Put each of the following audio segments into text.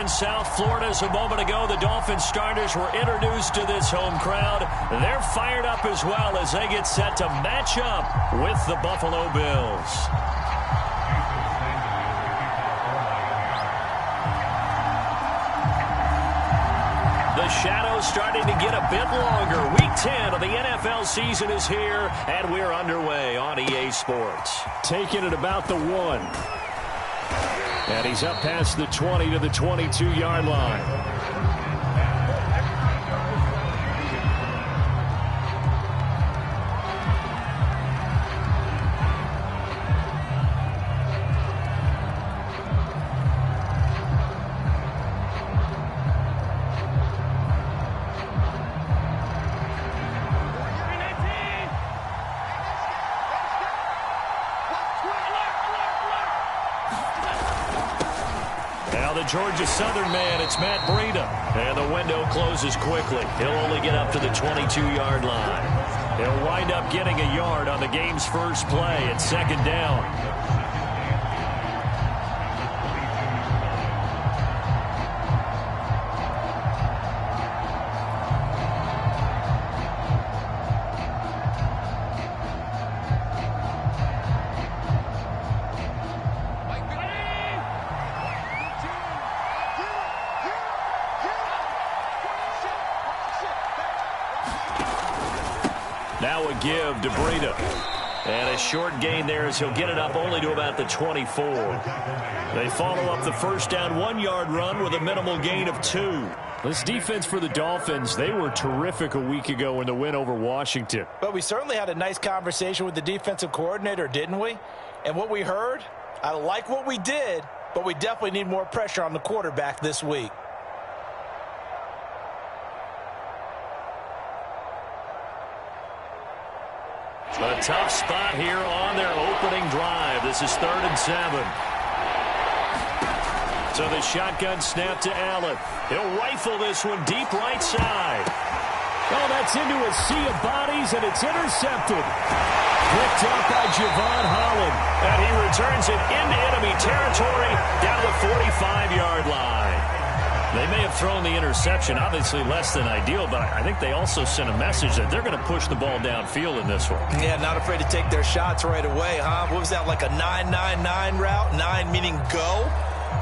in South Florida. As a moment ago, the Dolphins starters were introduced to this home crowd. They're fired up as well as they get set to match up with the Buffalo Bills. The shadow's starting to get a bit longer. Week 10 of the NFL season is here, and we're underway on EA Sports. Taking it about the 1. And he's up past the 20 to the 22-yard line. Georgia Southern man, it's Matt Breida. And the window closes quickly. He'll only get up to the 22-yard line. He'll wind up getting a yard on the game's first play at second down. Now a give to Breida. And a short gain there as he'll get it up only to about the 24. They follow up the first down 1-yard run with a minimal gain of 2. This defense for the Dolphins, they were terrific a week ago in the win over Washington. But we certainly had a nice conversation with the defensive coordinator, didn't we? And what we heard, I like what we did, but we definitely need more pressure on the quarterback this week. A tough spot here on their opening drive. This is 3rd and 7. So the shotgun snap to Allen. He'll rifle this one deep right side. Oh, that's into a sea of bodies, and it's intercepted. Picked up by Javon Holland. And he returns it into enemy territory down to the 45-yard line. They may have thrown the interception, obviously less than ideal, but I think they also sent a message that they're going to push the ball downfield in this one. Yeah, not afraid to take their shots right away, huh? What was that, like a 9-9-9 route? 9 meaning go?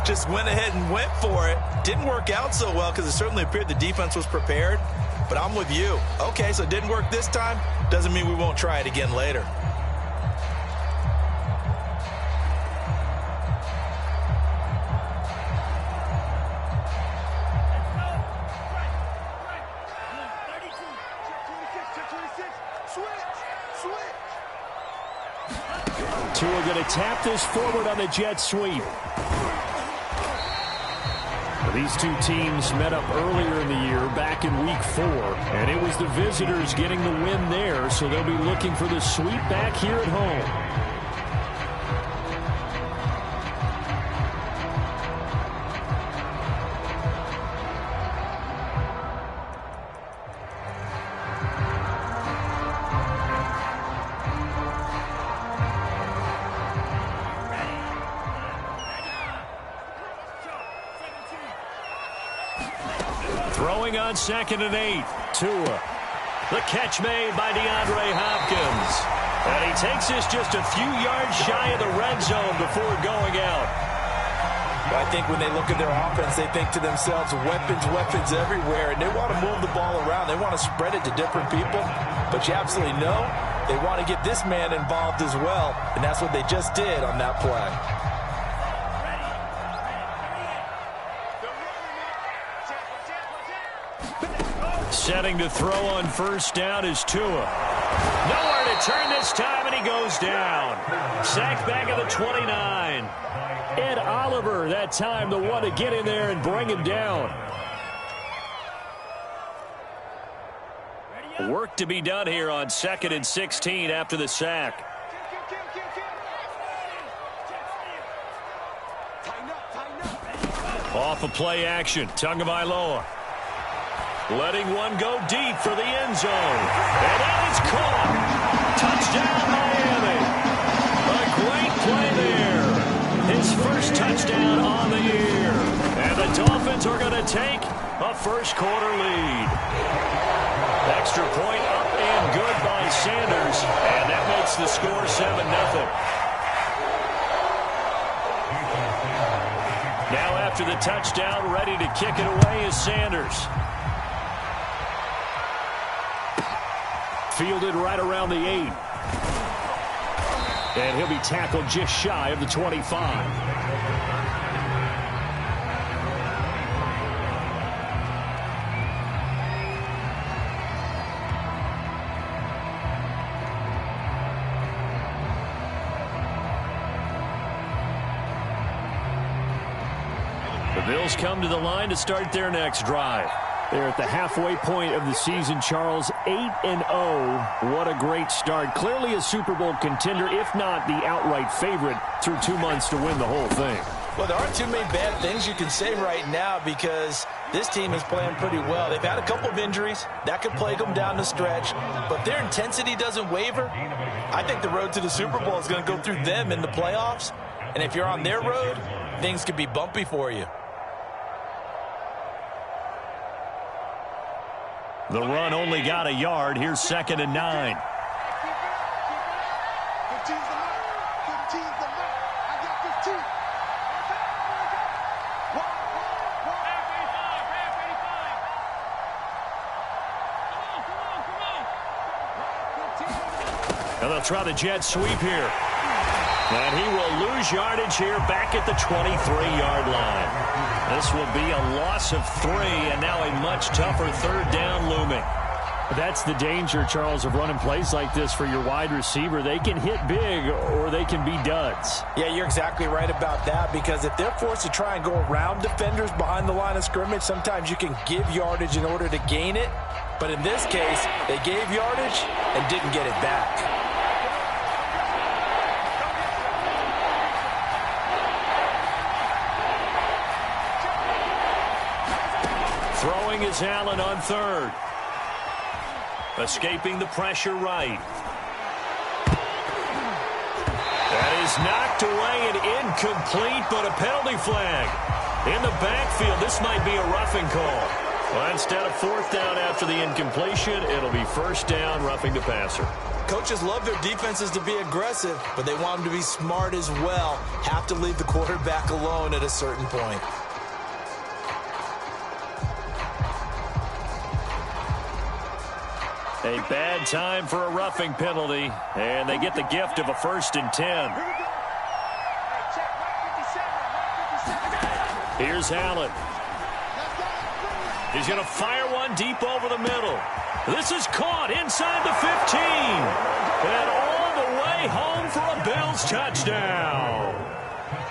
Just went ahead and went for it. Didn't work out so well because it certainly appeared the defense was prepared. But I'm with you. Okay, so it didn't work this time. Doesn't mean we won't try it again later. Tua going to tap this forward on the jet sweep. These two teams met up earlier in the year, back in week 4, and it was the visitors getting the win there, so they'll be looking for the sweep back here at home. Throwing on 2nd and 8. Tua. The catch made by DeAndre Hopkins. And he takes this just a few yards shy of the red zone before going out. Well, I think when they look at their offense, they think to themselves, weapons, weapons everywhere. And they want to move the ball around. They want to spread it to different people. But you absolutely know they want to get this man involved as well. And that's what they just did on that play. Setting to throw on first down is Tua. Nowhere to turn this time, and he goes down. Sacked back at the 29. Ed Oliver, that time, the one to get in there and bring him down. Work to be done here on 2nd and 16 after the sack. Off of play action, Tagovailoa. Letting one go deep for the end zone. And that is caught. Touchdown, Miami. A great play there. His first touchdown on the year. And the Dolphins are going to take a first-quarter lead. Extra point up and good by Sanders, and that makes the score 7-0. Now after the touchdown, ready to kick it away is Sanders. Fielded right around the 8. And he'll be tackled just shy of the 25. The Bills come to the line to start their next drive. They're at the halfway point of the season, Charles, 8-0. What a great start. Clearly a Super Bowl contender, if not the outright favorite, through 2 months to win the whole thing. Well, there aren't too many bad things you can say right now because this team is playing pretty well. They've had a couple of injuries. That could plague them down the stretch. But their intensity doesn't waver. I think the road to the Super Bowl is going to go through them in the playoffs. And if you're on their road, things could be bumpy for you. The run only got a yard. Here's 2nd and 9. And they'll try the jet sweep here. And he will lose yardage here back at the 23-yard line. This will be a loss of 3, and now a much tougher 3rd down looming. That's the danger, Charles, of running plays like this for your wide receiver. They can hit big or they can be duds. Yeah, you're exactly right about that, because if they're forced to try and go around defenders behind the line of scrimmage, sometimes you can give yardage in order to gain it. But in this case, they gave yardage and didn't get it back. Throwing is Allen on 3rd. Escaping the pressure right. That is knocked away and incomplete, but a penalty flag. In the backfield, this might be a roughing call. Well, instead of 4th down after the incompletion, it'll be 1st down, roughing the passer. Coaches love their defenses to be aggressive, but they want them to be smart as well. Have to leave the quarterback alone at a certain point. A bad time for a roughing penalty, and they get the gift of a 1st and 10. Here's Allen. He's going to fire one deep over the middle. This is caught inside the 15. And all the way home for a Bills touchdown.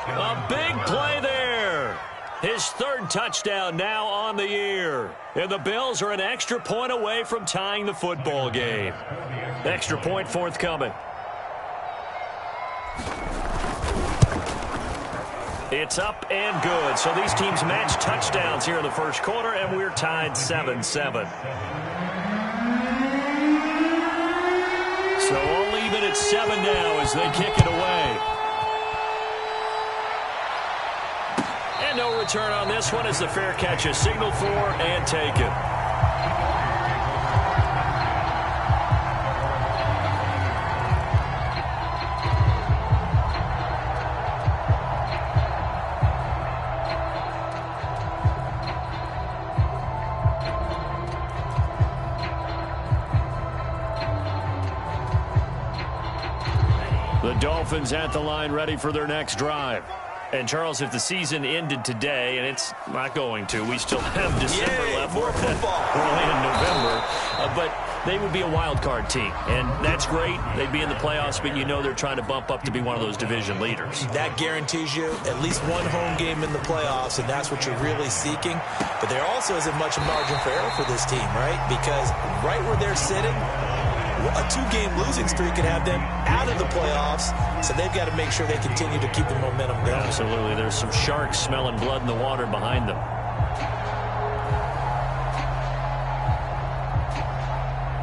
A big play there. His 3rd touchdown now on the year. And the Bills are an extra point away from tying the football game. Extra point forthcoming. It's up and good. So these teams match touchdowns here in the first quarter, and we're tied 7-7. So all even at 7 now as they kick it away. And no return on this one as the fair catch is signaled for and taken. The Dolphins at the line ready for their next drive. And, Charles, if the season ended today, and it's not going to, we still have December left. More football. Early in November. But they would be a wild card team, and that's great. They'd be in the playoffs, but you know they're trying to bump up to be one of those division leaders. That guarantees you at least one home game in the playoffs, and that's what you're really seeking. But there also isn't much margin for error for this team, right? Because right where they're sitting, a 2-game losing streak could have them out of the playoffs, so they've got to make sure they continue to keep the momentum going. Absolutely. There's some sharks smelling blood in the water behind them.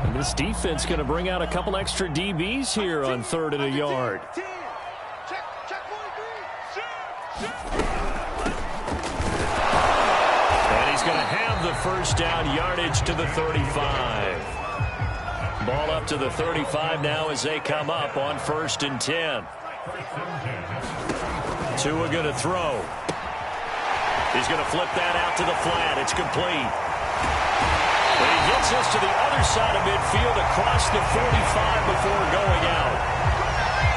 And this defense going to bring out a couple extra DBs here on 3rd and a yard. he's going to have the first down, yardage to the 35. Ball up to the 35 now as they come up on 1st and 10. Tua going to throw. He's going to flip that out to the flat. It's complete. But he gets us to the other side of midfield across the 45 before going out.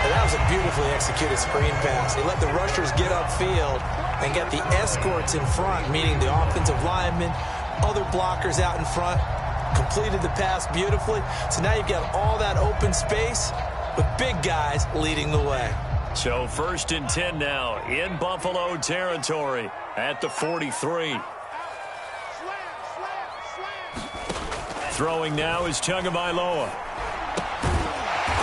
And that was a beautifully executed screen pass. He let the rushers get upfield and get the escorts in front, meaning the offensive linemen, other blockers out in front, completed the pass beautifully. So now you've got all that open space with big guys leading the way. So 1st and 10 now in Buffalo territory at the 43. Throwing now is Tagovailoa.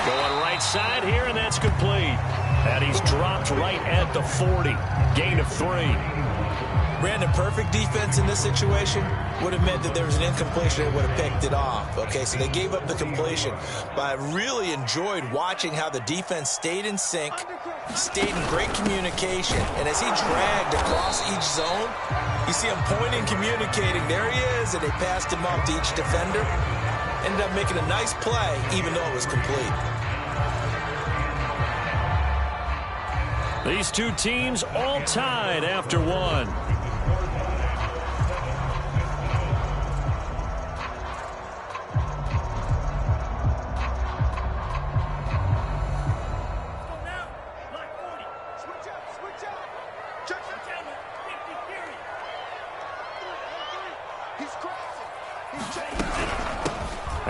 Going right side here, and that's complete. And he's dropped right at the 40. Gain of 3. Brandon, perfect defense in this situation would have meant that there was an incompletion and would have picked it off. Okay, so they gave up the completion. But I really enjoyed watching how the defense stayed in sync, stayed in great communication. And as he dragged across each zone, you see him pointing, communicating. There he is, and they passed him off to each defender. Ended up making a nice play, even though it was complete. These two teams all tied after one.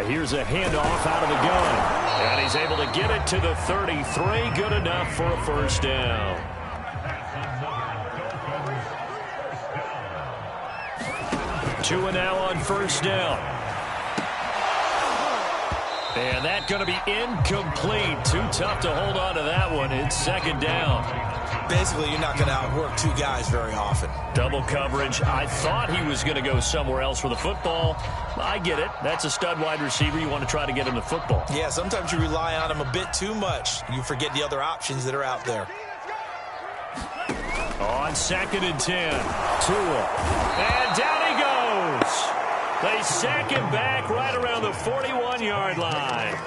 Here's a handoff out of the gun. And he's able to get it to the 33. Good enough for a first down. Tua now on 1st down. And that's going to be incomplete. Too tough to hold on to that one. It's 2nd down. Basically, you're not going to outwork two guys very often. Double coverage. I thought he was going to go somewhere else for the football. I get it. That's a stud wide receiver. You want to try to get him the football. Yeah, sometimes you rely on him a bit too much. You forget the other options that are out there. On 2nd and 10. Tua. And down he goes. They sack him back right around the 41-yard line.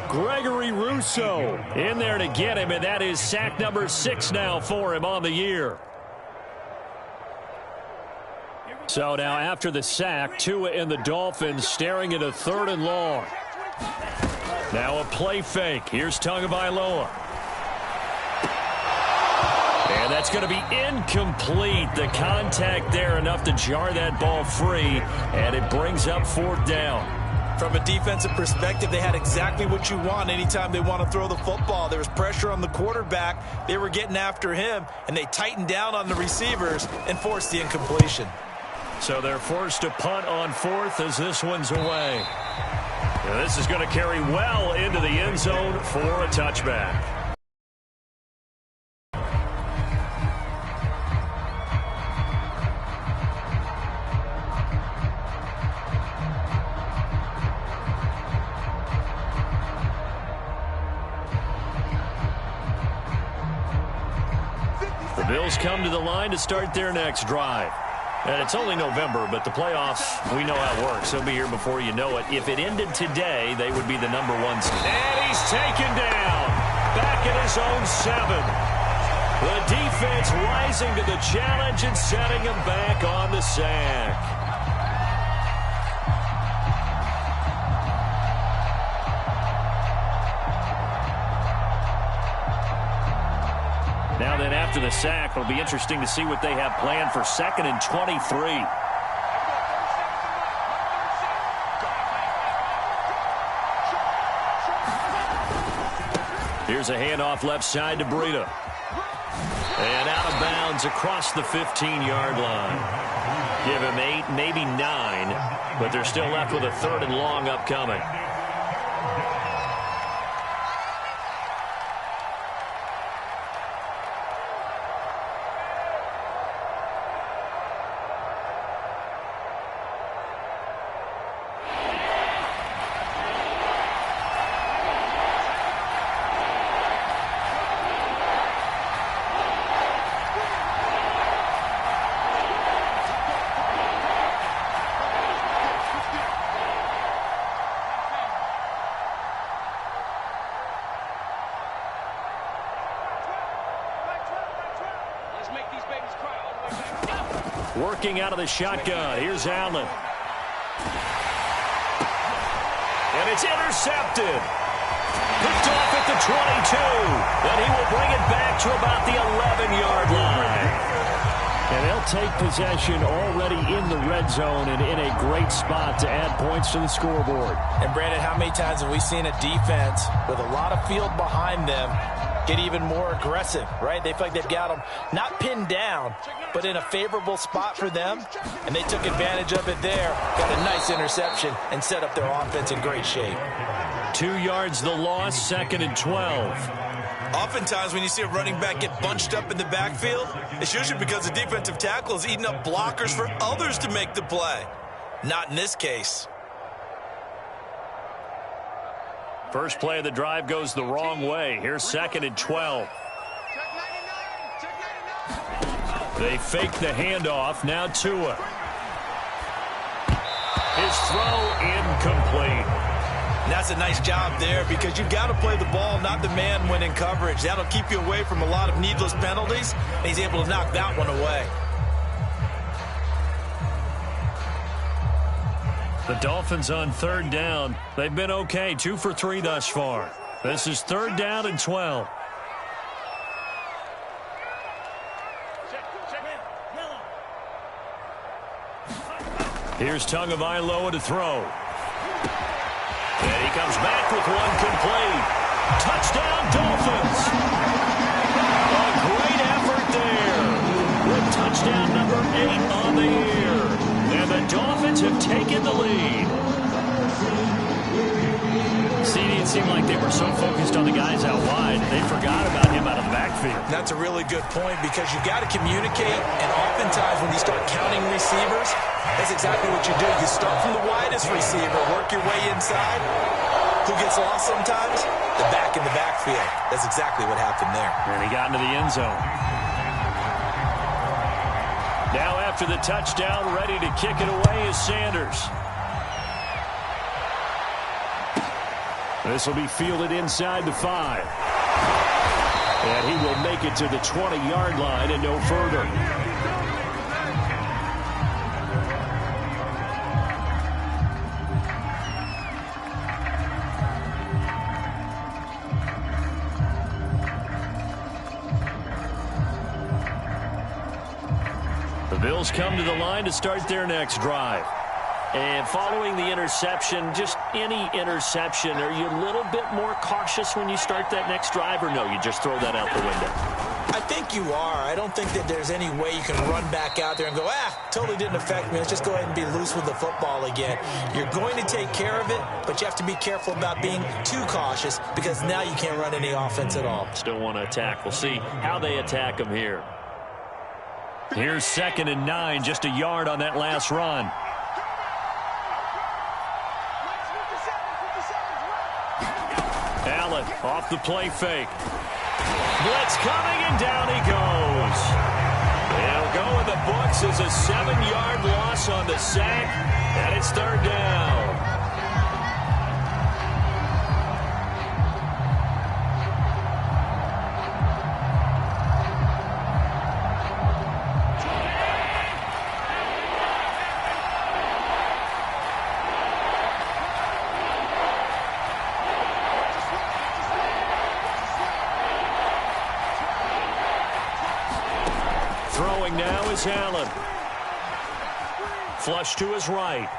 Gregory Rousseau in there to get him, and that is sack number 6 now for him on the year. So now after the sack, Tua and the Dolphins staring at a 3rd and long. Now a play fake. Here's Tagovailoa. And that's going to be incomplete. The contact there enough to jar that ball free, and it brings up 4th down. From a defensive perspective, they had exactly what you want anytime they want to throw the football. There was pressure on the quarterback. They were getting after him, and they tightened down on the receivers and forced the incompletion. So they're forced to punt on 4th as this one's away. Now this is going to carry well into the end zone for a touchback. The Bills come to the line to start their next drive. And it's only November, but the playoffs, we know how it works. They'll be here before you know it. If it ended today, they would be the number 1 seed. And he's taken down. Back at his own 7. The defense rising to the challenge and setting him back on the sack. Now then, after the sack, it'll be interesting to see what they have planned for 2nd and 23. Here's a handoff left side to Breida. And out of bounds across the 15-yard line. Give him 8, maybe 9, but they're still left with a 3rd and long upcoming. Working out of the shotgun. Here's Allen. And it's intercepted. Picked off at the 22. And he will bring it back to about the 11-yard line. And they'll take possession already in the red zone and in a great spot to add points to the scoreboard. And, Brandon, how many times have we seen a defense with a lot of field behind them get even more aggressive, right? They feel like they've got them not pinned down, but in a favorable spot for them, and they took advantage of it there, got a nice interception, and set up their offense in great shape. 2 yards the loss, 2nd and 12. Oftentimes when you see a running back get bunched up in the backfield, it's usually because the defensive tackle is eating up blockers for others to make the play. Not in this case. First play of the drive goes the wrong way. Here's 2nd and 12. They fake the handoff. Now Tua. His throw incomplete. And that's a nice job there because you've got to play the ball, not the man when in coverage. That'll keep you away from a lot of needless penalties, and he's able to knock that one away. The Dolphins on 3rd down. They've been okay, 2 for 3 thus far. This is 3rd down and 12. Here's Tagovailoa to throw. And he comes back with one complete. Touchdown, Dolphins. A great effort there. With touchdown number 8 on the year. And the Dolphins have taken the lead. See, it seemed like they were so focused on the guys out wide, they forgot about him out of the backfield. That's a really good point because you've got to communicate, and oftentimes when you start counting receivers, that's exactly what you do. You start from the widest receiver, work your way inside. Who gets lost sometimes? The back in the backfield. That's exactly what happened there. And he got into the end zone. Now after the touchdown, ready to kick it away is Sanders. This will be fielded inside the 5. And he will make it to the 20-yard line and no further. The Bills come to the line to start their next drive. And following the interception, just any interception, are you a little bit more cautious when you start that next drive, or no, you just throw that out the window? I think you are. I don't think that there's any way you can run back out there and go, totally didn't affect me. Let's just go ahead and be loose with the football again. You're going to take care of it, but you have to be careful about being too cautious because now you can't run any offense at all. Still want to attack. We'll see how they attack them here. Here's 2nd and 9, just a yard on that last run. Allen off the play fake. Blitz coming, and down he goes. He'll go in the books as a 7-yard loss on the sack, and it's 3rd down. Throwing now is Allen. Flush to his right.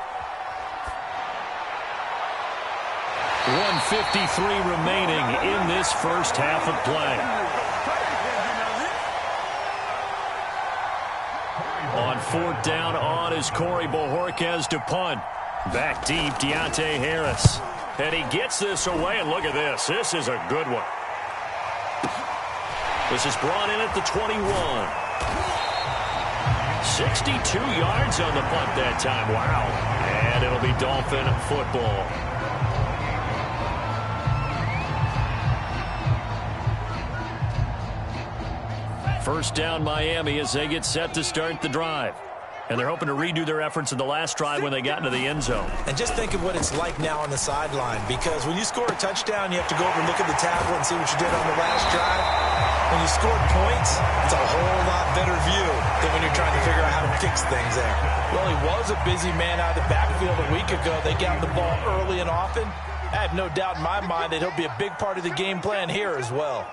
1:53 remaining in this first half of play. On 4th down on is Corey Bojorquez to punt. Back deep, Deontay Harris. And he gets this away, and look at this. This is a good one. This is brought in at the 21. 62 yards on the punt that time. Wow. And it'll be Dolphin football. First down Miami as they get set to start the drive. And they're hoping to redo their efforts in the last drive when they got into the end zone. And just think of what it's like now on the sideline, because when you score a touchdown, you have to go over and look at the tablet and see what you did on the last drive. When you scored points, it's a whole lot better view than when you're trying to figure out how to fix things there. Well, he was a busy man out of the backfield a week ago. They got the ball early and often. I have no doubt in my mind that he'll be a big part of the game plan here as well.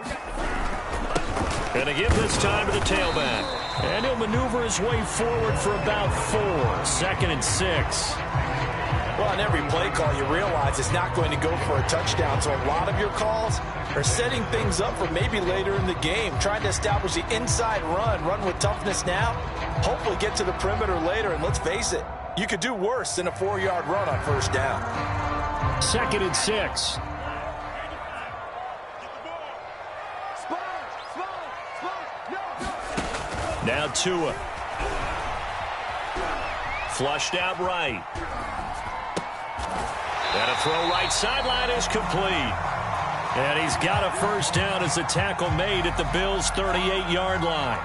Going to give this time to the tailback. And he'll maneuver his way forward for about 4. 2nd and 6. Well, on every play call, you realize it's not going to go for a touchdown. So a lot of your calls are setting things up for maybe later in the game, trying to establish the inside run with toughness now, hopefully get to the perimeter later. And let's face it, you could do worse than a 4-yard run on first down. 2nd and 6. Now Tua. Flushed out right. And a throw right sideline is complete. And he's got a first down as the tackle made at the Bills' 38-yard line.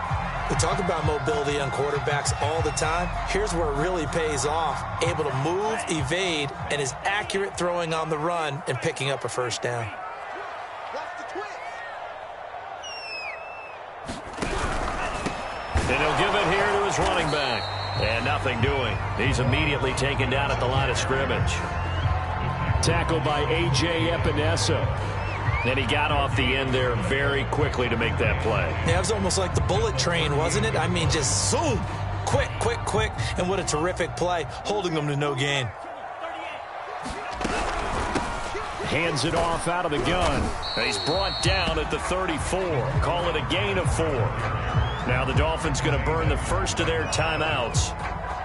We talk about mobility on quarterbacks all the time. Here's where it really pays off. Able to move, evade, and is accurate throwing on the run and picking up a first down. And he'll give it here to his running back. And nothing doing. He's immediately taken down at the line of scrimmage. Tackled by A.J. Epinesa. And he got off the end there very quickly to make that play. Yeah, it was almost like the bullet train, wasn't it? I mean, just zoom. Quick. And what a terrific play, holding them to no gain. Hands it off out of the gun. And he's brought down at the 34. Call it a gain of 4. Now the Dolphins going to burn the first of their timeouts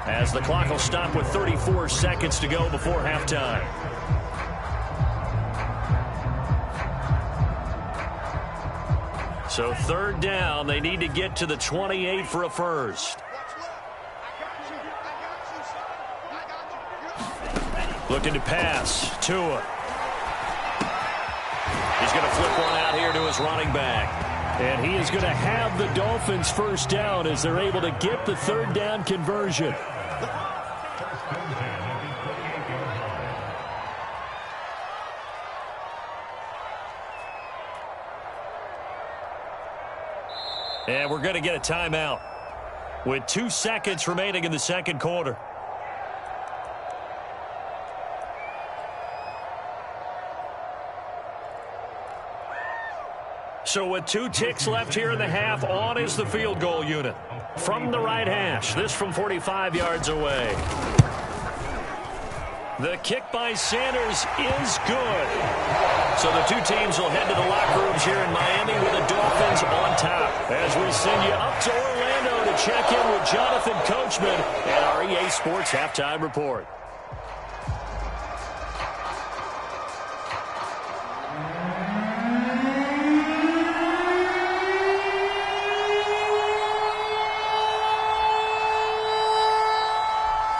as the clock will stop with 34 seconds to go before halftime. So 3rd down, they need to get to the 28 for a first. Looking to pass. Tua. He's going to flip one out here to his running back. And he is going to have the Dolphins first down as they're able to get the 3rd down conversion. And we're going to get a timeout with 2 seconds remaining in the second quarter. So with 2 ticks left here in the half, on is the field goal unit. From the right hash, this from 45 yards away. The kick by Sanders is good. So the 2 teams will head to the locker rooms here in Miami with the Dolphins on top. As we send you up to Orlando to check in with Jonathan Coachman and our EA Sports Halftime Report.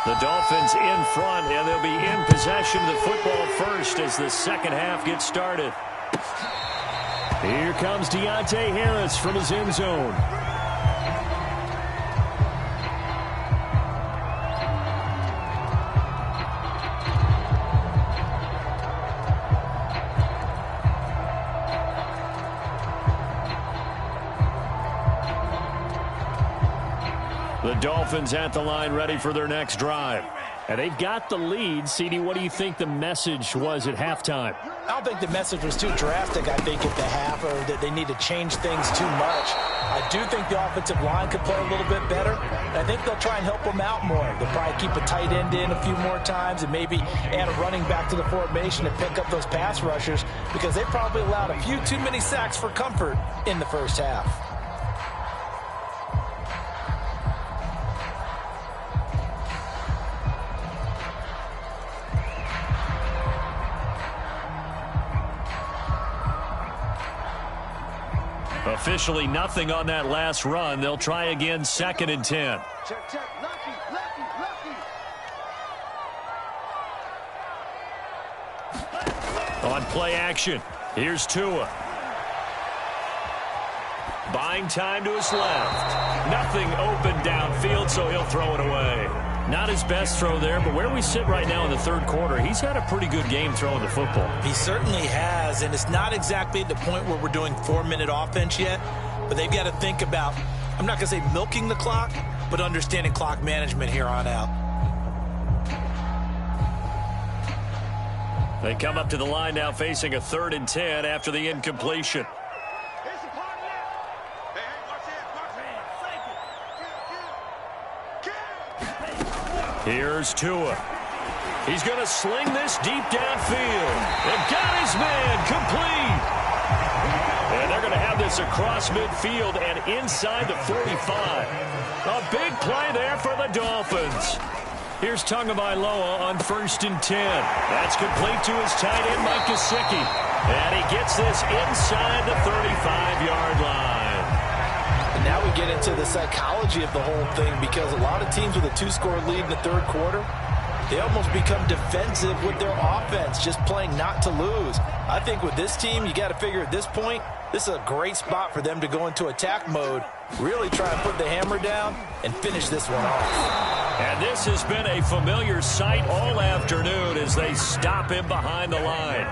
The Dolphins in front, and they'll be in possession of the football first as the second half gets started. Here comes Deontay Harris from his end zone. The Dolphins at the line ready for their next drive. And they've got the lead. CD, what do you think the message was at halftime? I don't think the message was too drastic, I think, at the half, or that they need to change things too much. I do think the offensive line could play a little bit better. I think they'll try and help them out more. They'll probably keep a tight end in a few more times and maybe add a running back to the formation to pick up those pass rushers, because they probably allowed a few too many sacks for comfort in the first half. Officially nothing on that last run. They'll try again, 2nd and 10. Check. On play action, here's Tua. Buying time to his left. Nothing open downfield, so he'll throw it away. Not his best throw there, but where we sit right now in the third quarter, he's had a pretty good game throwing the football. He certainly has, and it's not exactly at the point where we're doing 4-minute offense yet, but they've got to think about, I'm not going to say milking the clock, but understanding clock management here on out. They come up to the line now facing a 3rd and 10 after the incompletion. Here's Tua. He's going to sling this deep downfield. And got his man complete. And they're going to have this across midfield and inside the 45. A big play there for the Dolphins. Here's Tagovailoa on 1st and 10. That's complete to his tight end, Mike Gesicki. And he gets this inside the 35-yard line. And now we get into the psychology of the whole thing, because a lot of teams with a 2-score lead in the third quarter, they almost become defensive with their offense, just playing not to lose. I think with this team, you got to figure at this point, this is a great spot for them to go into attack mode, really try and put the hammer down and finish this one off. And this has been a familiar sight all afternoon as they stop him behind the line.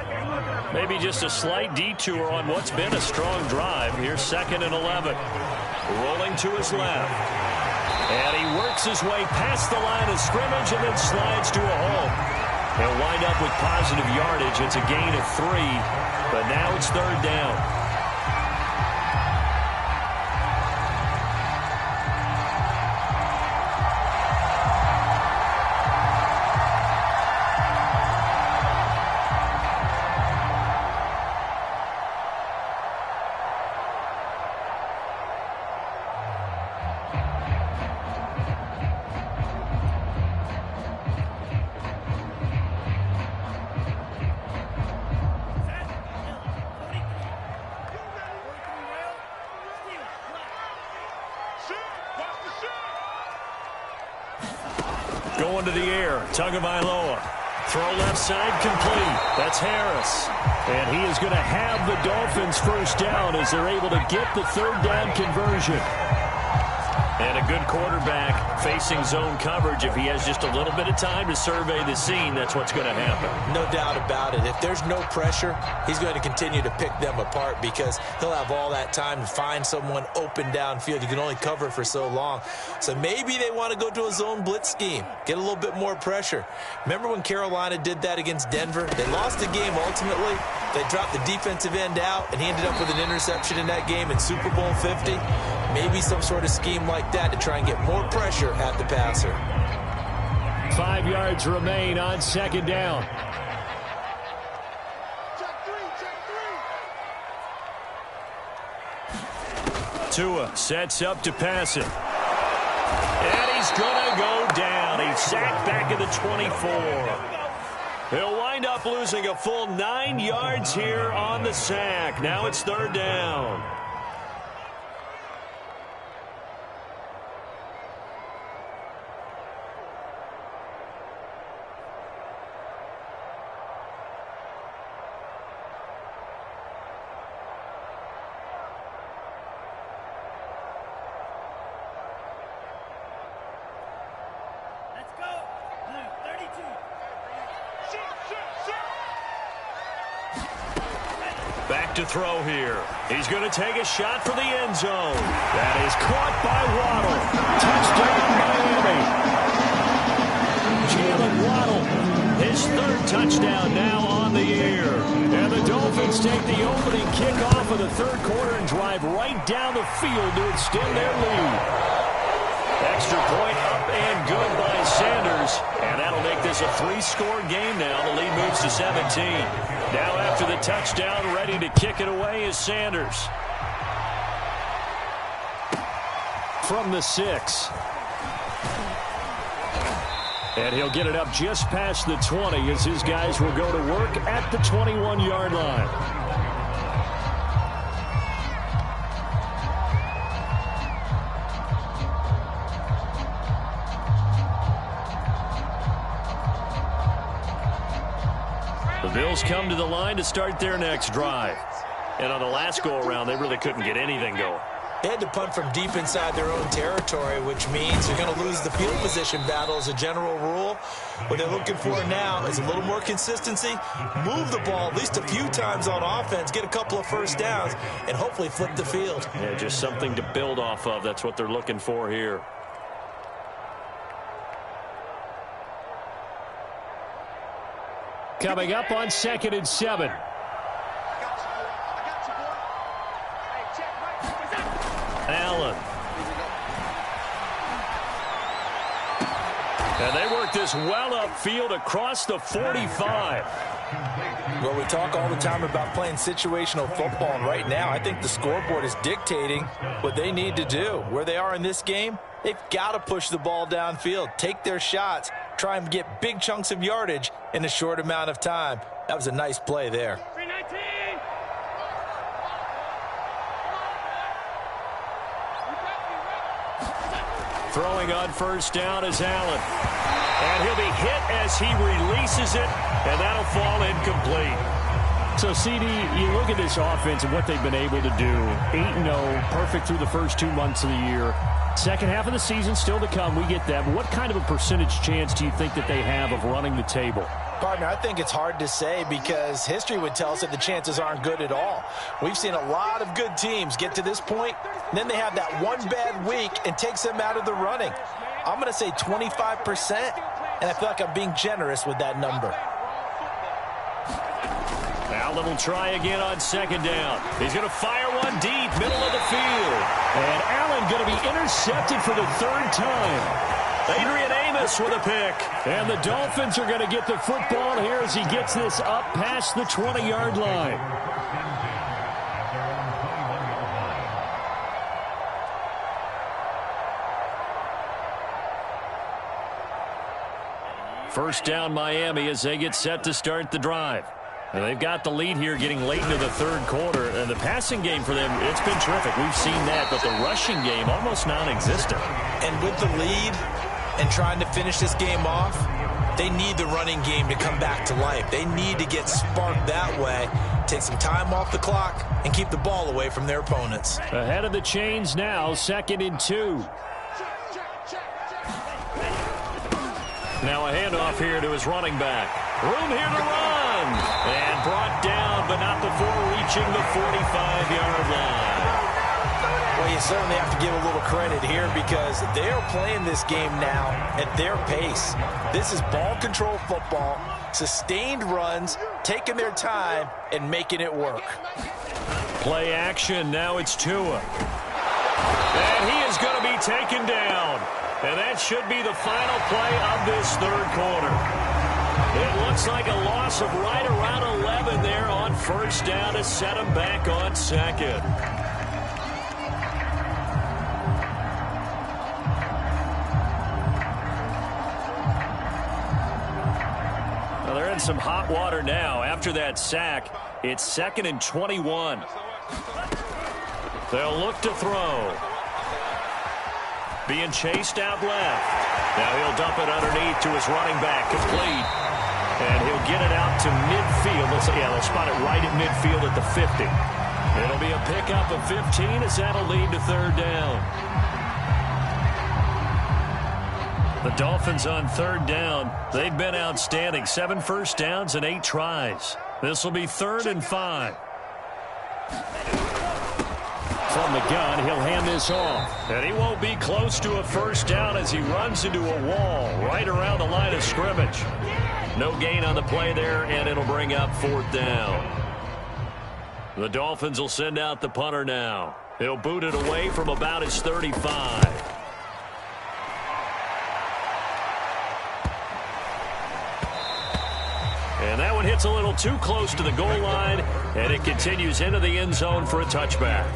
Maybe just a slight detour on what's been a strong drive. Here's 2nd and 11. Rolling to his left. And he works his way past the line of scrimmage and then slides to a hole. He'll wind up with positive yardage. It's a gain of 3, but now it's 3rd down. Going to the air, Tagovailoa. Throw left side complete. That's Harris. And he is going to have the Dolphins first down as they're able to get the 3rd down conversion. And a good quarterback facing zone coverage. If he has just a little bit of time to survey the scene, that's what's going to happen. No doubt about it. If there's no pressure, he's going to continue to pick them apart because he'll have all that time to find someone open downfield. You can only cover for so long. So maybe they want to go to a zone blitz scheme, get a little bit more pressure. Remember when Carolina did that against Denver? They lost the game ultimately. They dropped the defensive end out, and he ended up with an interception in that game in Super Bowl 50. Maybe some sort of scheme like that to try and get more pressure at the passer. 5 yards remain on 2nd down. Tua sets up to pass it. And he's going to go down. He's sacked back at the 24. He'll wind up losing a full 9 yards here on the sack. Now it's 3rd down. Back to throw here. He's going to take a shot for the end zone. That is caught by Waddle. Touchdown, Miami. Jalen Waddle, his 3rd touchdown now on the year. And the Dolphins take the opening kickoff of the 3rd quarter and drive right down the field to extend their lead. Extra point up and good by Sanders. And that'll make this a 3-score game now. The lead moves to 17. Now after the touchdown, ready to kick it away is Sanders. From the 6. And he'll get it up just past the 20 as his guys will go to work at the 21-yard line. The Bills come to the line to start their next drive. And on the last go-around, they really couldn't get anything going. They had to punt from deep inside their own territory, which means they're going to lose the field position battle as a general rule. What they're looking for now is a little more consistency, move the ball at least a few times on offense, get a couple of first downs, and hopefully flip the field. Yeah, just something to build off of. That's what they're looking for here. Coming up on 2nd and 7. Allen. And they work this well upfield across the 45. Well, we talk all the time about playing situational football, and right now I think the scoreboard is dictating what they need to do. Where they are in this game, they've got to push the ball downfield, take their shots, try and get big chunks of yardage in a short amount of time. That was a nice play there. Throwing on first down is Allen. And he'll be hit as he releases it, and that'll fall incomplete. So, CD, you look at this offense and what they've been able to do. 8-0, perfect through the first 2 months of the year. Second half of the season still to come. We get that. But what kind of a percentage chance do you think that they have of running the table? Partner, I think it's hard to say because history would tell us that the chances aren't good at all. We've seen a lot of good teams get to this point, and then they have that one bad week and takes them out of the running. I'm going to say 25%, and I feel like I'm being generous with that number. Allen will try again on 2nd down. He's going to fire one deep, middle of the field. And Allen going to be intercepted for the 3rd time. Adrian Amos with a pick. And the Dolphins are going to get the football here as he gets this up past the 20-yard line. First down Miami as they get set to start the drive. And they've got the lead here getting late into the 3rd quarter. And the passing game for them, it's been terrific. We've seen that, but the rushing game almost non-existent. And with the lead and trying to finish this game off, they need the running game to come back to life. They need to get sparked that way, take some time off the clock, and keep the ball away from their opponents. Ahead of the chains now, 2nd and 2. Now a handoff here to his running back. Room here to run. And brought down, but not before reaching the 45-yard line. Well, you certainly have to give a little credit here because they are playing this game now at their pace. This is ball control football, sustained runs, taking their time, and making it work. Play action. Now it's Tua. And he is going to be taken down. And that should be the final play of this 3rd quarter. It looks like a loss of right around 11 there on first down to set him back on 2nd. Well, they're in some hot water now. After that sack, it's 2nd and 21. They'll look to throw. Being chased out left. Now he'll dump it underneath to his running back. Complete. And he'll get it out to midfield. They'll spot it right at midfield at the 50. It'll be a pickup of 15 as that'll lead to 3rd down. The Dolphins on 3rd down. They've been outstanding. 7 first downs and 8 tries. This will be 3rd and 5. From the gun, he'll hand this off. And he won't be close to a first down as he runs into a wall right around the line of scrimmage. No gain on the play there, and it'll bring up 4th down. The Dolphins will send out the punter now. He'll boot it away from about his 35. And that one hits a little too close to the goal line, and it continues into the end zone for a touchback.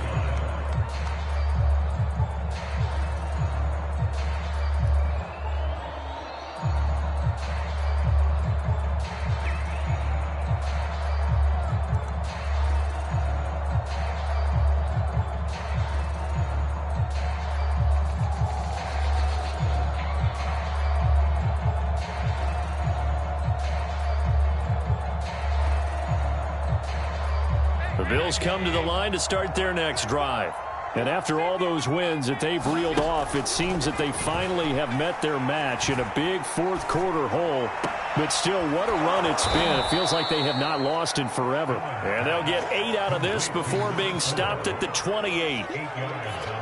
The Bills come to the line to start their next drive. And after all those wins that they've reeled off, it seems that they finally have met their match in a big fourth quarter hole. But still, what a run it's been. It feels like they have not lost in forever. And they'll get 8 out of this before being stopped at the 28.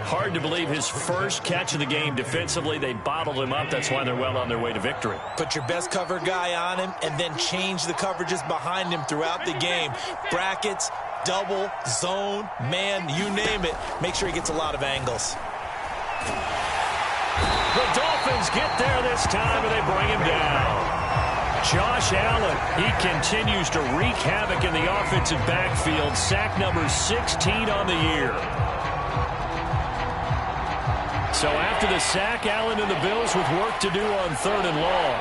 Hard to believe his first catch of the game defensively. They bottled him up. That's why they're well on their way to victory. Put your best cover guy on him and then change the coverages behind him throughout the game. Brackets, double, zone, man, you name it. Make sure he gets a lot of angles. The Dolphins get there this time, and they bring him down. Josh Allen, he continues to wreak havoc in the offensive backfield. Sack number 16 on the year. So after the sack, Allen and the Bills with work to do on 3rd and long.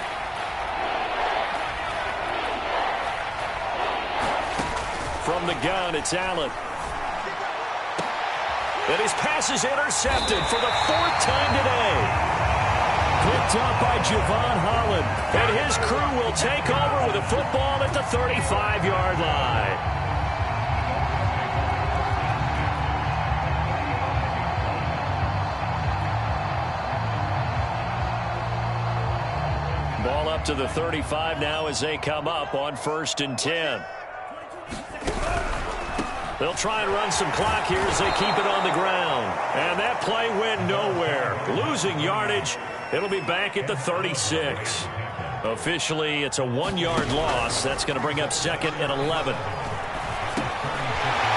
From the gun, it's Allen. And his pass is intercepted for the 4th time today. Picked up by Javon Holland. And his crew will take over with a football at the 35-yard line. Ball up to the 35 now as they come up on 1st and 10. They'll try and run some clock here as they keep it on the ground. And that play went nowhere. Losing yardage. It'll be back at the 36. Officially, it's a 1-yard loss. That's going to bring up 2nd and 11.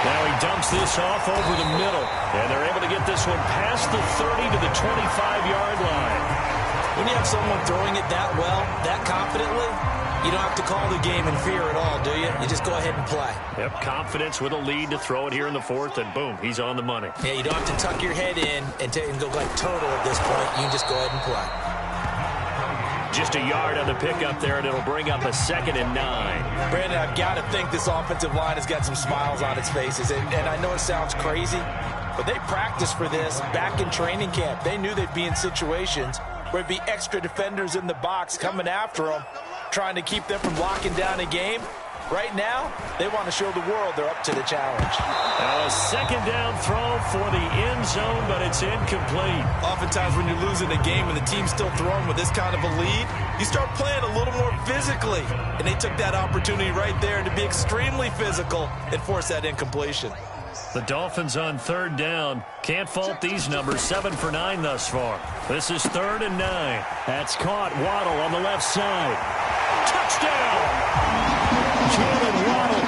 Now he dumps this off over the middle. And they're able to get this one past the 30 to the 25-yard line. When you have someone throwing it that well, that confidently, you don't have to call the game in fear at all, do you? You just go ahead and play. Yep, confidence with a lead to throw it here in the 4th, and boom, he's on the money. Yeah, you don't have to tuck your head in and go like turtle at this point. You can just go ahead and play. Just a yard on the pickup there, and it'll bring up a 2nd and 9. Brandon, I've got to think this offensive line has got some smiles on its faces. And I know it sounds crazy, but they practiced for this back in training camp. They knew they'd be in situations where there'd be extra defenders in the box coming after them, trying to keep them from locking down a game. Right now, they want to show the world they're up to the challenge. Now a 2nd down throw for the end zone, but it's incomplete. Oftentimes when you're losing a game and the team's still throwing with this kind of a lead, you start playing a little more physically. And they took that opportunity right there to be extremely physical and force that incompletion. The Dolphins on 3rd down. Can't fault these numbers. 7 for 9 thus far. This is 3rd and 9. That's caught. Waddle on the left side. Touchdown! Jalen Waddle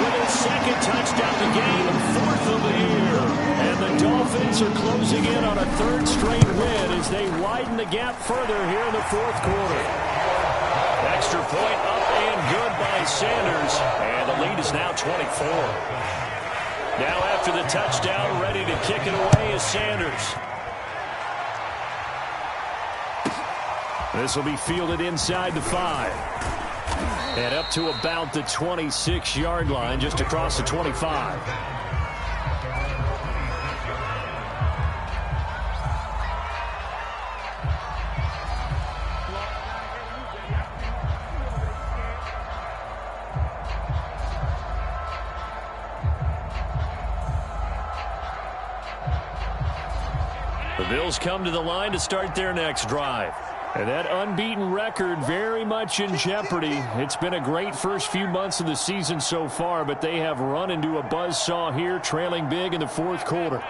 with his 2nd touchdown of the game and 4th of the year. And the Dolphins are closing in on a 3rd straight win as they widen the gap further here in the 4th quarter. Extra point up and good by Sanders. And the lead is now 24. Now after the touchdown, ready to kick it away is Sanders. This will be fielded inside the 5. And up to about the 26-yard line, just across the 25. The Bills come to the line to start their next drive. And that unbeaten record very much in jeopardy. It's been a great first few months of the season so far, but they have run into a buzzsaw here, trailing big in the 4th quarter.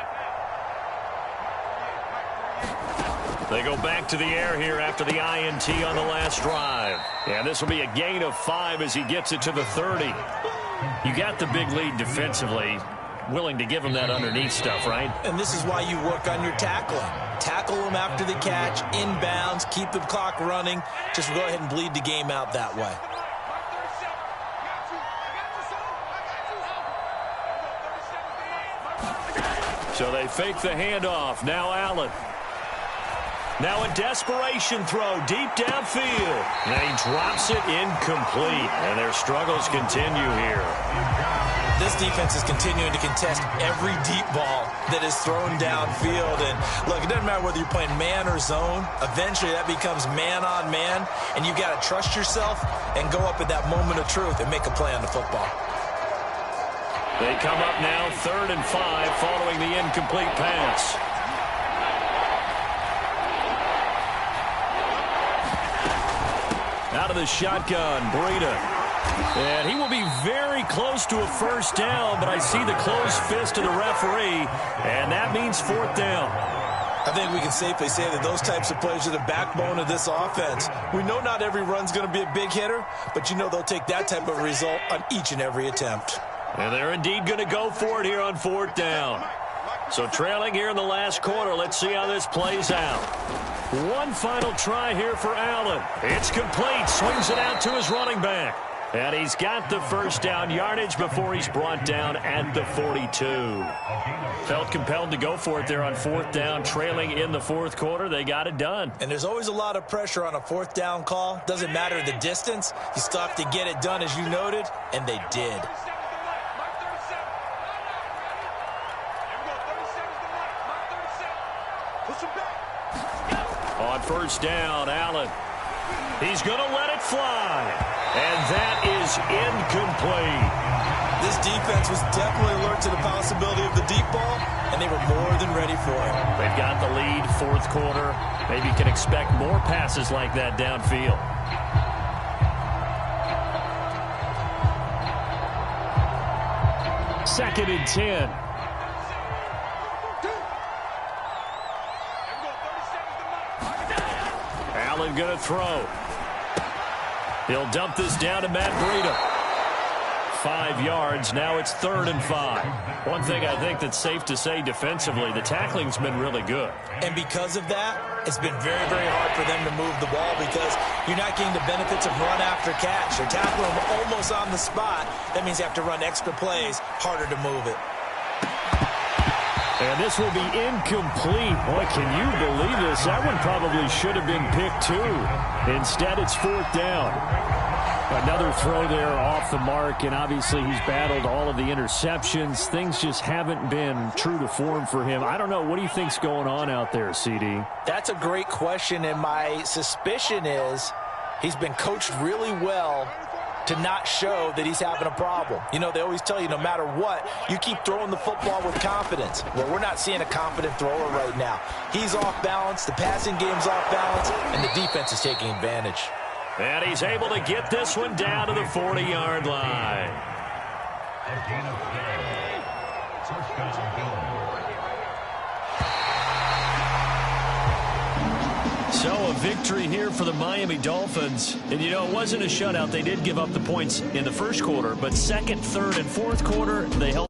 They go back to the air here after the INT on the last drive. And this will be a gain of 5 as he gets it to the 30. You got the big lead defensively. Willing to give him that underneath stuff, right? And this is why you work on your tackling. Tackle him after the catch, inbounds, keep the clock running. Just go ahead and bleed the game out that way. So they fake the handoff. Now Allen. Now a desperation throw deep downfield. And he drops it incomplete. And their struggles continue here. This defense is continuing to contest every deep ball that is thrown downfield. And look, it doesn't matter whether you're playing man or zone. Eventually that becomes man on man. And you got to trust yourself and go up at that moment of truth and make a play on the football. They come up now 3rd and 5 following the incomplete pass. Out of the shotgun, Breida. And he will be very close to a first down, but I see the closed fist of the referee, and that means 4th down. I think we can safely say that those types of plays are the backbone of this offense. We know not every run's going to be a big hitter, but you know they'll take that type of result on each and every attempt. And they're indeed going to go for it here on 4th down. So trailing here in the last quarter, let's see how this plays out. One final try here for Allen. It's complete. Swings it out to his running back. And he's got the first down yardage before he's brought down at the 42. Felt compelled to go for it there on 4th down, trailing in the 4th quarter. They got it done. And there's always a lot of pressure on a 4th down call. Doesn't matter the distance. You still have to get it done, as you noted, and they did. On first down, Allen. He's going to let it fly. And that is incomplete. This defense was definitely alert to the possibility of the deep ball, and they were more than ready for it. They've got the lead, 4th quarter. Maybe you can expect more passes like that downfield. Second and 10. Allen going to throw. He'll dump this down to Matt Breida. 5 yards. Now it's 3rd and 5. One thing I think that's safe to say defensively, the tackling's been really good. And because of that, it's been very, very hard for them to move the ball because you're not getting the benefits of run after catch. You're tackling them almost on the spot. That means you have to run extra plays, harder to move it. And this will be incomplete. Boy, can you believe this? That one probably should have been picked too. Instead, it's 4th down. Another throw there off the mark, and obviously he's battled all of the interceptions. Things just haven't been true to form for him. I don't know. What do you think's going on out there, CD? That's a great question, and my suspicion is he's been coached really well to not show that he's having a problem. You know, they always tell you no matter what, you keep throwing the football with confidence. Well, we're not seeing a confident thrower right now. He's off balance, the passing game's off balance, and the defense is taking advantage. And he's able to get this one down to the 40-yard line. So a victory here for the Miami Dolphins. And, you know, it wasn't a shutout. They did give up the points in the first quarter, but second, third, and fourth quarter, they held.